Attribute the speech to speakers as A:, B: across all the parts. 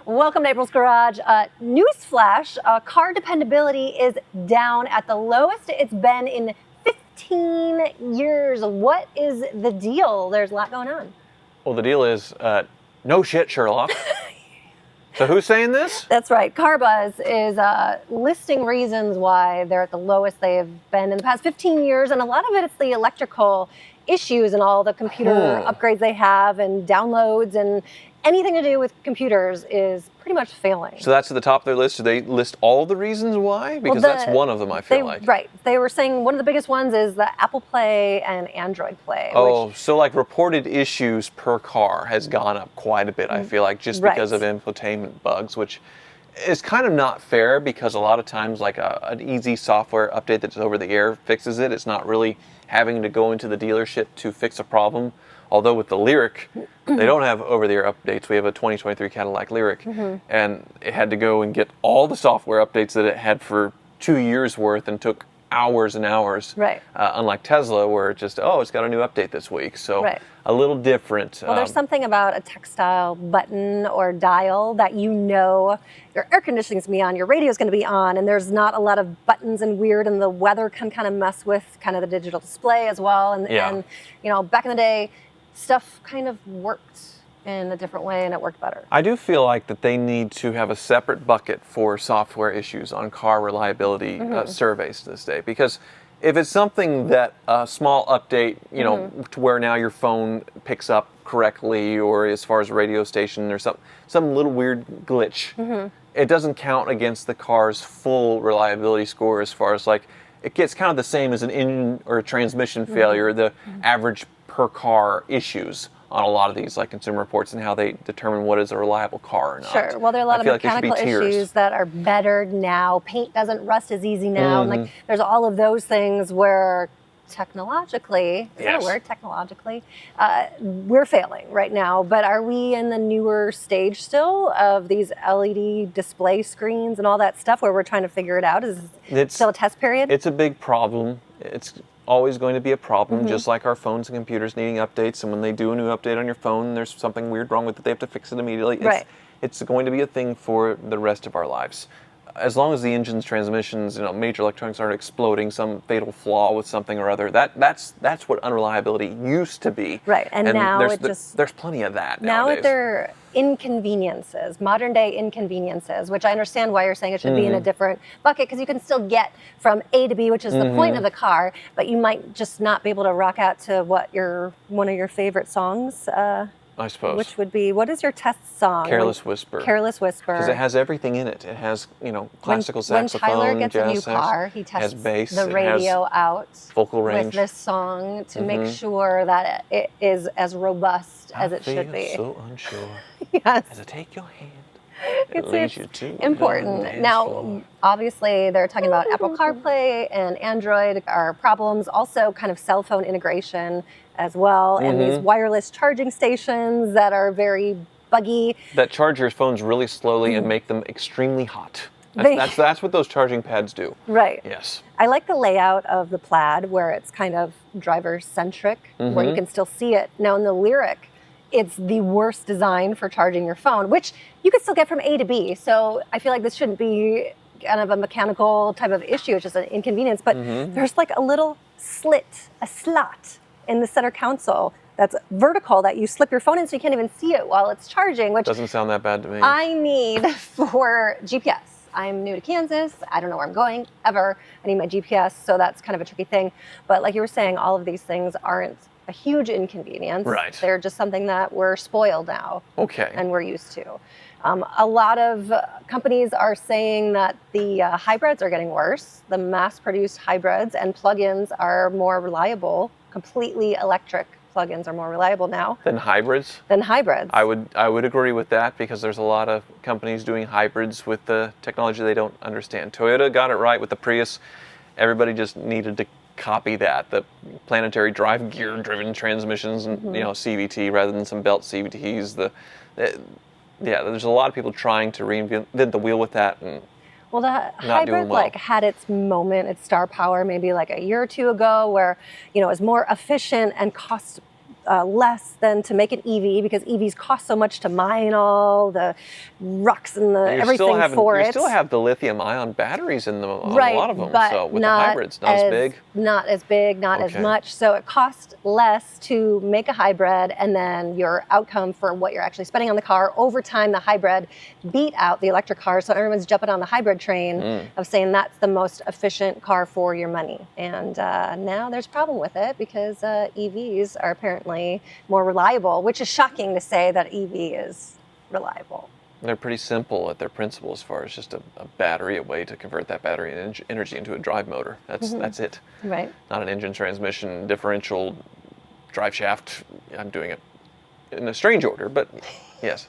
A: Welcome to April's Garage. Newsflash, car dependability is down at the lowest it's been in 15 years. What is the deal? There's a lot going on.
B: Well, the deal is, no shit, Sherlock. So who's saying this?
A: That's right. CarBuzz is listing reasons why they're at the lowest they have been in the past 15 years. And a lot of it is the electrical issues and all the computer upgrades they have and downloads and anything to do with computers is pretty much failing.
B: So that's at the top of their list. Do they list all the reasons why? Because that's one of them, I feel like.
A: Right. They were saying one of the biggest ones is the Apple Play and Android Play.
B: Oh, so like reported issues per car has gone up quite a bit, I feel like, just because of infotainment bugs, which is kind of not fair because a lot of times like an easy software update that's over the air fixes it. It's not really having to go into the dealership to fix a problem. Although with the Lyric, they don't have over-the-air updates. We have a 2023 Cadillac Lyric, and it had to go and get all the software updates that it had for 2 years worth and took hours and hours.
A: Right.
B: Unlike Tesla, where it just, it's got a new update this week. So a little different.
A: Well, there's something about a textile button or dial that your air conditioning's going to be on, your radio's going to be on, and there's not a lot of buttons and weird, and the weather can kind of mess with kind of the digital display as well. And back in the day, stuff kind of worked in a different way and it worked better.
B: I do feel like that they need to have a separate bucket for software issues on car reliability surveys to this day, because if it's something that a small update, to where now your phone picks up correctly, or as far as a radio station or some little weird glitch, it doesn't count against the car's full reliability score as far as like, it gets kind of the same as an engine or a transmission failure, the average per car issues on a lot of these like Consumer Reports and how they determine what is a reliable car or not.
A: Sure. Well, there are a lot of mechanical issues that are better now. Paint doesn't rust as easy now. And like there's all of those things where technologically, is that a word? Technologically, we're failing right now. But are we in the newer stage still of these LED display screens and all that stuff where we're trying to figure it out? Is it still a test period?
B: It's a big problem. It's always going to be a problem, just like our phones and computers needing updates. And when they do a new update on your phone, there's something weird wrong with it, they have to fix it immediately. It's going to be a thing for the rest of our lives. As long as the engines, transmissions, major electronics aren't exploding, some fatal flaw with something or other, that's what unreliability used to be.
A: Right, and now
B: there's plenty of that
A: now
B: nowadays.
A: They're inconveniences, modern day inconveniences, which I understand why you're saying it should be in a different bucket, because you can still get from A to B, which is the point of the car, but you might just not be able to rock out to one of your favorite songs.
B: I suppose.
A: Which would be, what is your test song?
B: Careless Whisper.
A: Careless Whisper.
B: Because it has everything in it. It has, classical saxophone,
A: when Tyler gets
B: jazz
A: a new
B: sax,
A: car, he tests
B: bass,
A: the radio out
B: vocal range
A: with this song to make sure that it is as robust as it should be.
B: I feel so unsure.
A: Yes.
B: As I take your hand.
A: It's important. Now, obviously, they're talking about Apple CarPlay and Android are problems. Also, kind of cell phone integration as well, and these wireless charging stations that are very buggy.
B: That charge your phones really slowly and make them extremely hot. That's what those charging pads do.
A: Right.
B: Yes.
A: I like the layout of the Plaid where it's kind of driver-centric, where you can still see it. Now, in the Lyric, it's the worst design for charging your phone, which you could still get from A to B. So I feel like this shouldn't be kind of a mechanical type of issue. It's just an inconvenience. But there's like a little slot in the center console that's vertical that you slip your phone in so you can't even see it while it's charging, which
B: doesn't sound that bad to me.
A: I need for GPS. I'm new to Kansas. I don't know where I'm going ever. I need my GPS, so that's kind of a tricky thing. But like you were saying, all of these things aren't a huge inconvenience.
B: Right.
A: They're just something that we're spoiled now.
B: Okay.
A: And we're used to. A lot of companies are saying that the hybrids are getting worse. The mass-produced hybrids and plug-ins are more reliable. Completely electric plug-ins are more reliable now.
B: Than hybrids?
A: I
B: would agree with that, because there's a lot of companies doing hybrids with the technology they don't understand. Toyota got it right with the Prius. Everybody just needed to copy that, the planetary drive gear driven transmissions and CVT rather than some belt CVTs. There's a lot of people trying to reinvent the wheel with that, and
A: well, the hybrid had its moment, its star power maybe like a year or two ago, where it was more efficient and cost less than to make an EV because EVs cost so much to mine all the rocks and everything for it.
B: You still have the lithium-ion batteries in them, a
A: right,
B: lot of them.
A: But
B: so with the hybrids, not as big.
A: Not as big, not as much. So it costs less to make a hybrid, and then your outcome for what you're actually spending on the car over time, the hybrid beat out the electric car. So everyone's jumping on the hybrid train of saying that's the most efficient car for your money. And now there's a problem with it because EVs are apparently more reliable, which is shocking to say that EV is reliable.
B: They're pretty simple at their principle as far as just a battery, a way to convert that battery energy into a drive motor. That's it.
A: Right.
B: Not an engine, transmission, differential, drive shaft. I'm doing it in a strange order, but yes.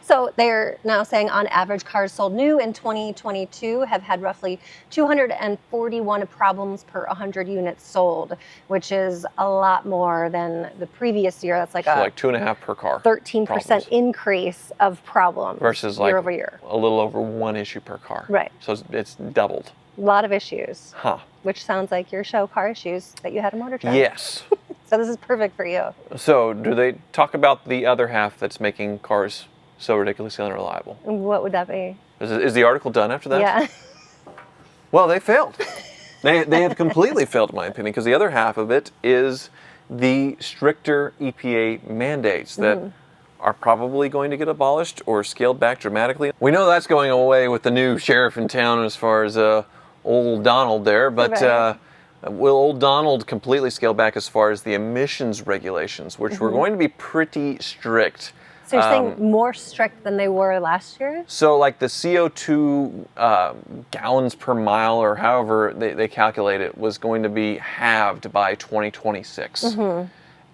A: So they're now saying on average cars sold new in 2022 have had roughly 241 problems per 100 units sold, which is a lot more than the previous year. That's like
B: so like 2.5 per car.
A: 13% increase of problems
B: versus like
A: year over year.
B: A little over 1 issue per car.
A: Right.
B: So it's doubled.
A: A lot of issues.
B: Huh.
A: Which sounds like your show, Car Issues, that you had a motor trend.
B: Yes.
A: So this is perfect for you.
B: So do they talk about the other half that's making cars so ridiculously unreliable?
A: What would that be?
B: Is the article done after that?
A: Yeah.
B: Well, they failed. They have completely failed, in my opinion, because the other half of it is the stricter EPA mandates that are probably going to get abolished or scaled back dramatically. We know that's going away with the new sheriff in town as far as old Donald there, but
A: right.
B: Will old Donald completely scale back as far as the emissions regulations, which were going to be pretty strict.
A: So you're saying more strict than they were last year?
B: So like the CO2 gallons per mile or however they calculate it was going to be halved by 2026.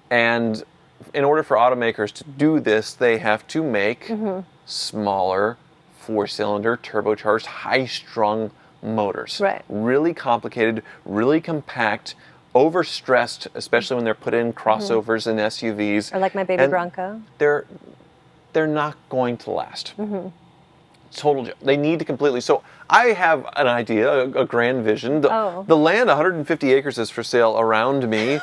B: And in order for automakers to do this, they have to make smaller 4-cylinder turbocharged high-strung motors.
A: Right.
B: Really complicated, really compact, overstressed, especially when they're put in crossovers and SUVs.
A: Or like my baby
B: and
A: Bronco.
B: They're not going to last. Total joke. They need to completely. So I have an idea, a grand vision. The land, 150 acres, is for sale around me.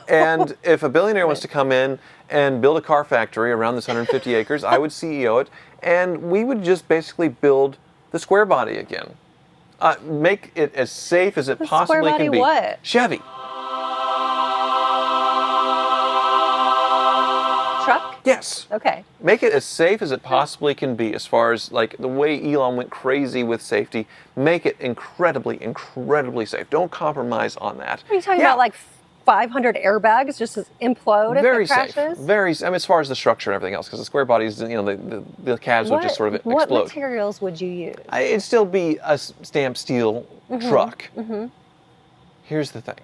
B: And if a billionaire wants to come in and build a car factory around this 150 acres, I would CEO it. And we would just basically build the square body again. Make it as safe as it possibly can be.
A: What?
B: Chevy.
A: Truck?
B: Yes.
A: Okay.
B: Make it as safe as it possibly can be as far as like the way Elon went crazy with safety. Make it incredibly, incredibly safe. Don't compromise on that.
A: Are you talking about like 500 airbags just to implode if it crashes?
B: Safe. Very safe. I mean, as far as the structure and everything else, because the square bodies, the cabs would just sort of explode.
A: What materials would you use?
B: It'd still be a stamped steel truck. Here's the thing.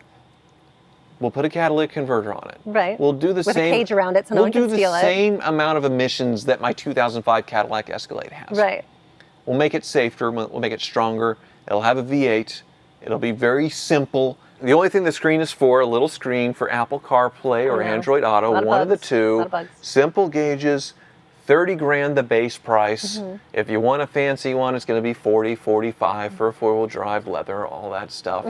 B: We'll put a catalytic converter on it.
A: Right.
B: We'll do the
A: same. With
B: a
A: cage around it so no one can steal it.
B: We'll do the same amount of emissions that my 2005 Cadillac Escalade has.
A: Right.
B: We'll make it safer. We'll make it stronger. It'll have a V8. It'll be very simple. The only thing the screen is for, a little screen for Apple CarPlay or Android Auto, one of the two.
A: A lot of bugs.
B: Simple gauges, 30 grand the base price. If you want a fancy one, it's going to be 40, 45 for a 4-wheel drive, leather, all that stuff.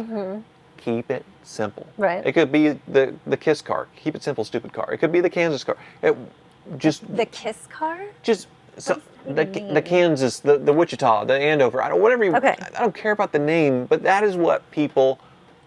B: Keep it simple.
A: Right.
B: It could be the KISS car. Keep it simple, stupid car. It could be the Kansas car.
A: The KISS car?
B: Just the Kansas, the Wichita, the Andover. I don't care about the name, but that is what people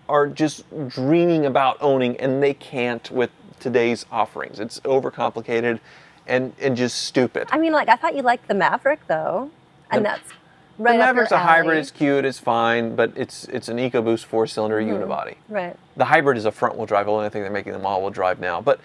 B: are just dreaming about owning, and they can't with today's offerings. It's overcomplicated and just stupid.
A: I mean, like, I thought you liked the Maverick, though, and that's right
B: the Maverick's
A: up your alley.
B: A hybrid. It's cute. It's fine, but it's an EcoBoost 4-cylinder unibody.
A: Right.
B: The hybrid is a front-wheel drive. Only thing they're making them all-wheel drive now. But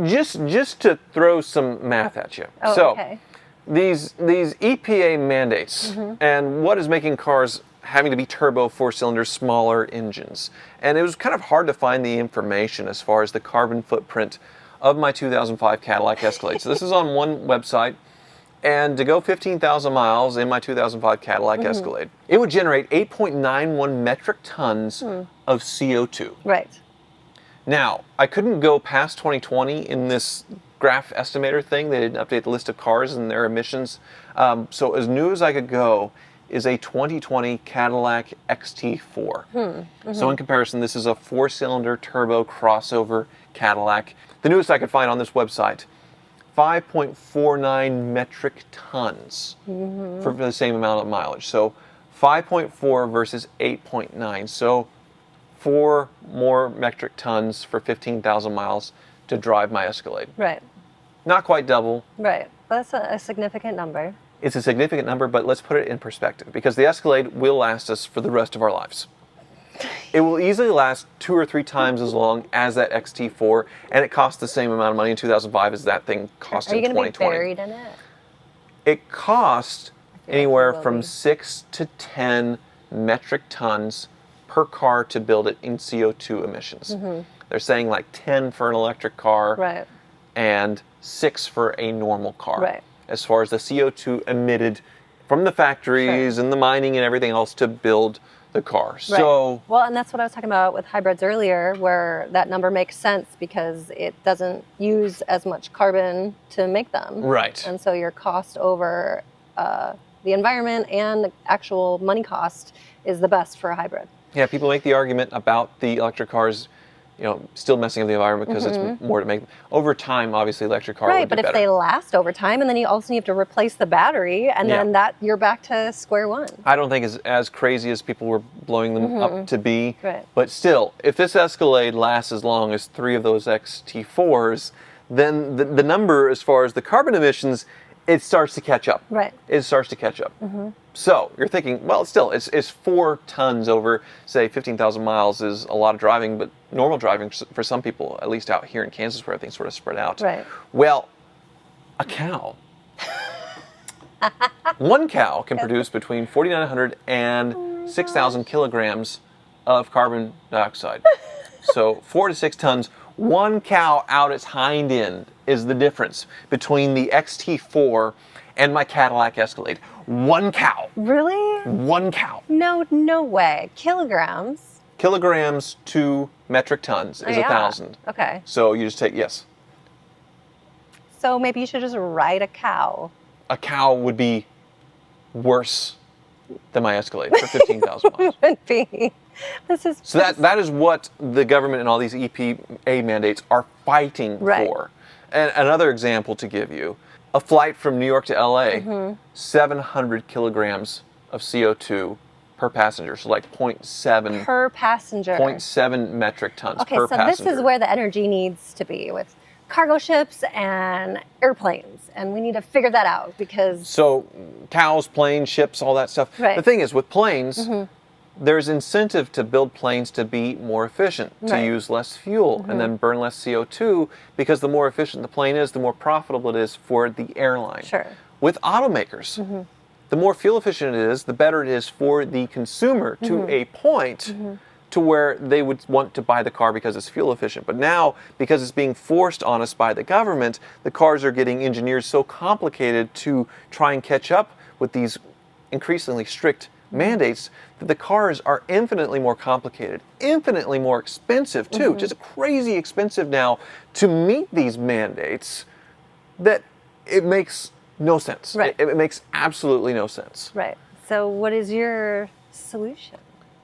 B: just to throw some math at you.
A: Okay.
B: These EPA mandates and what is making cars having to be turbo 4-cylinder smaller engines. And it was kind of hard to find the information as far as the carbon footprint of my 2005 Cadillac Escalade. So this is on one website. And to go 15,000 miles in my 2005 Cadillac Escalade, it would generate 8.91 metric tons of CO2.
A: Right.
B: Now, I couldn't go past 2020 in this graph estimator thing. They didn't update the list of cars and their emissions. So as new as I could go is a 2020 Cadillac XT4. So in comparison, this is a 4-cylinder turbo crossover Cadillac. The newest I could find on this website, 5.49 metric tons for the same amount of mileage. So 5.4 versus 8.9. So 4 more metric tons for 15,000 miles to drive my Escalade.
A: Right.
B: Not quite double.
A: Right. But that's a significant number.
B: It's a significant number, but let's put it in perspective, because the Escalade will last us for the rest of our lives. It will easily last 2 or 3 times as long as that XT4, and it costs the same amount of money in 2005 as that thing cost in 2020.
A: Are you going to be buried in it?
B: It costs anywhere
A: like
B: from 6 to 10 metric tons per car to build it in CO2 emissions. They're saying like 10 for an electric car,
A: Right.
B: and 6 for a normal car.
A: Right.
B: As far as the CO2 emitted from the factories and the mining and everything else to build the car.
A: Right.
B: So,
A: well, and that's what I was talking about with hybrids earlier, where that number makes sense because it doesn't use as much carbon to make them.
B: right.
A: And so your cost over the environment and the actual money cost is the best for a hybrid.
B: Yeah, people make the argument about the electric cars, still messing up the environment because it's more to make. Over time, obviously, electric car
A: Right,
B: would
A: but
B: do
A: if
B: better.
A: they last over time, and then you also have to replace the battery, and then you're back to square one.
B: I don't think it's as crazy as people were blowing them up to be.
A: Right.
B: But still, if this Escalade lasts as long as 3 of those XT4s, then the number as far as the carbon emissions, it starts to catch up.
A: Right.
B: It starts to catch up. So you're thinking, well, still, it's 4 tons over, say, 15,000 miles is a lot of driving, but normal driving for some people, at least out here in Kansas where everything's sort of spread out.
A: Right.
B: Well, a cow. One cow can produce between 4,900 and 6,000 kilograms of carbon dioxide. So 4 to 6 tons. One cow out its hind end is the difference between the XT4 and my Cadillac Escalade. One cow.
A: Really?
B: One cow.
A: No way. Kilograms.
B: Kilograms to metric tons is 1,000.
A: Okay.
B: So you just take, yes.
A: So maybe you should just ride a cow.
B: A cow would be worse than my Escalade for 15,000 miles.
A: Would be. This is
B: So that is what the government and all these EPA mandates are fighting for. And another example to give you, a flight from New York to LA, 700 kilograms of CO2 per passenger, so like 0.7
A: per passenger.
B: 0.7 metric tons
A: Okay,
B: per
A: so
B: passenger.
A: this is where the energy needs to be with cargo ships and airplanes, and we need to figure that out because
B: So cows, planes, ships, all that stuff.
A: Right.
B: The thing is, with planes, there's incentive to build planes to be more efficient, to
A: Right.
B: use less fuel and then burn less CO2, because the more efficient the plane is, the more profitable it is for the airline.
A: Sure.
B: With automakers, the more fuel efficient it is, the better it is for the consumer to a point to where they would want to buy the car because it's fuel efficient. But now, because it's being forced on us by the government, the cars are getting engineered so complicated to try and catch up with these increasingly strict mandates that the cars are infinitely more complicated, infinitely more expensive too, just crazy expensive now to meet these mandates, that it makes no sense.
A: Right.
B: It makes absolutely no sense.
A: Right. So what is your solution?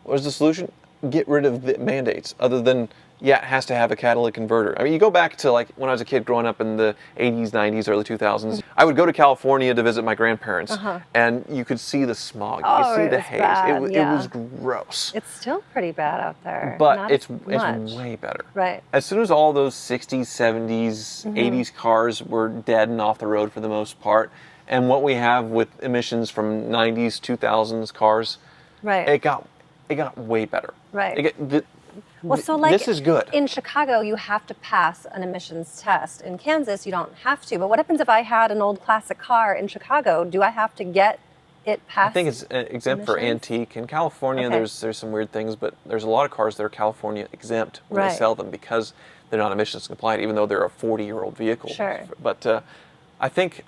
B: What is the solution? Get rid of the mandates, other than, it has to have a catalytic converter. I mean, you go back to like when I was a kid growing up in the 80s, 90s, early 2000s, I would go to California to visit my grandparents, and you could see the smog, you could see the haze.
A: Bad,
B: It was gross.
A: It's still pretty bad out there.
B: But
A: Not
B: it's
A: much.
B: way better.
A: Right.
B: As soon as all those 60s, 70s, 80s cars were dead and off the road for the most part, and what we have with emissions from 90s, 2000s cars,
A: Right.
B: it got way better.
A: Right. Well, so like
B: this is good.
A: in Chicago, you have to pass an emissions test. In Kansas, you don't have to. But what happens if I had an old classic car in Chicago? Do I have to get it passed?
B: I think it's exempt for
A: emissions?
B: antique. In California,
A: Okay.
B: there's some weird things, but there's a lot of cars that are California exempt when they
A: Right.
B: sell them because they're not emissions compliant, even though they're a 40-year-old vehicle.
A: Sure.
B: But I think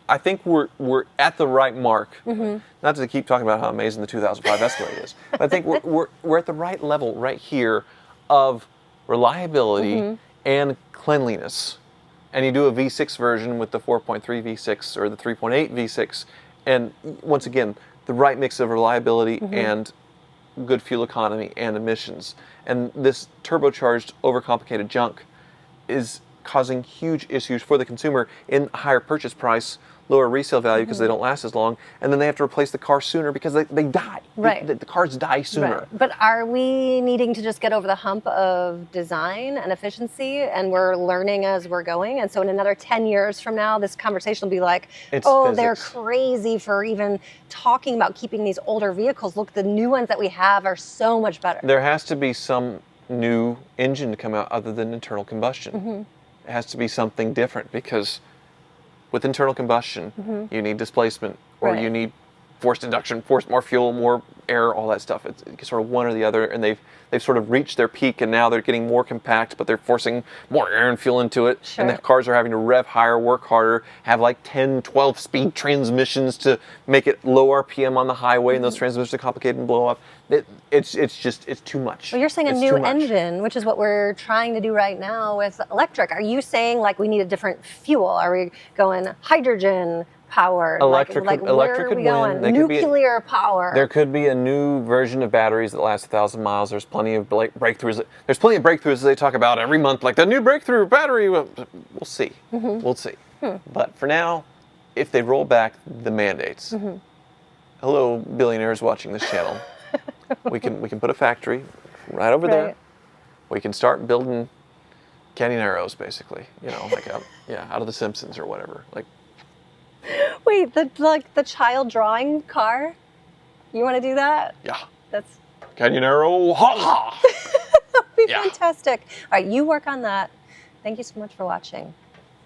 B: we're at the right mark. Not to keep talking about how amazing the 2005 Escalade is, but I think we're at the right level right here of reliability and cleanliness. And you do a V6 version with the 4.3 V6 or the 3.8 V6, and once again, the right mix of reliability and good fuel economy and emissions. And this turbocharged, overcomplicated junk is causing huge issues for the consumer in higher purchase price, lower resale value because they don't last as long, and then they have to replace the car sooner because they die.
A: Right.
B: The cars die sooner.
A: Right. But are we needing to just get over the hump of design and efficiency, and we're learning as we're going? And so in another 10 years from now, this conversation will be like, they're crazy for even talking about keeping these older vehicles. Look, the new ones that we have are so much better.
B: There has to be some new engine to come out other than internal combustion. It has to be something different because with internal combustion, you need displacement or you need forced induction, more fuel, more air, all that stuff. It's sort of one or the other, and they've sort of reached their peak, and now they're getting more compact, but they're forcing more air and fuel into it.
A: Sure.
B: And the cars are having to rev higher, work harder, have like 10, 12-speed transmissions to make it low RPM on the highway, and those transmissions are complicated and blow up. It's too much.
A: Well, you're saying a new engine, which is what we're trying to do right now with electric. Are you saying like we need a different fuel? Are we going hydrogen powered?
B: Electric
A: where
B: could
A: are we
B: win.
A: going? Nuclear power.
B: There could be a new version of batteries that last 1,000 miles. There's plenty of breakthroughs. There's plenty of breakthroughs they talk about every month, like the new breakthrough battery. We'll see. We'll see. But for now, if they roll back the mandates, hello billionaires watching this channel, we can put a factory right over there. We can start building canyon arrows, basically. You know, like out of The Simpsons or whatever. Like.
A: Wait, the child drawing car? You want to do that?
B: Yeah.
A: That's
B: canyon arrow. Ha ha.
A: That'd be fantastic. All right, you work on that. Thank you so much for watching.